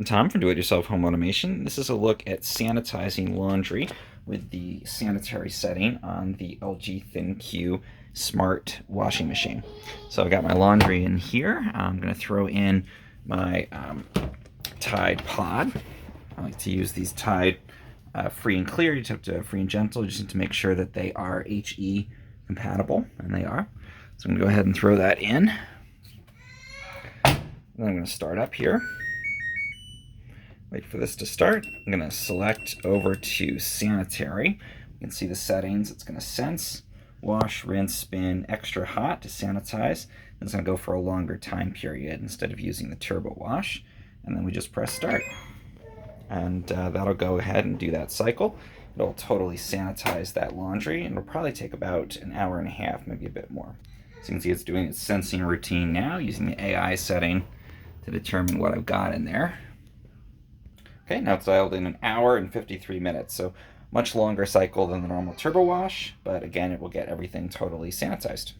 Tom from Do-It-Yourself Home Automation. This is a look at sanitizing laundry with the sanitary setting on the LG ThinQ smart washing machine. So I've got my laundry in here. I'm going to throw in my Tide pod. I like to use these Tide free and clear. You just have to free and gentle. You just need to make sure that they are HE compatible, and they are. So I'm going to go ahead and throw that in. Then I'm going to start up here. Wait for this to start. I'm going to select over to sanitary. You can see the settings. It's going to sense, wash, rinse, spin, extra hot to sanitize. And it's going to go for a longer time period instead of using the turbo wash. And then we just press start. And that'll go ahead and do that cycle. It'll totally sanitize that laundry, and it'll probably take about an hour and a half, maybe a bit more. So you can see it's doing its sensing routine now using the AI setting to determine what I've got in there. Okay, now it's dialed in an hour and 53 minutes, so much longer cycle than the normal turbo wash, but again, it will get everything totally sanitized.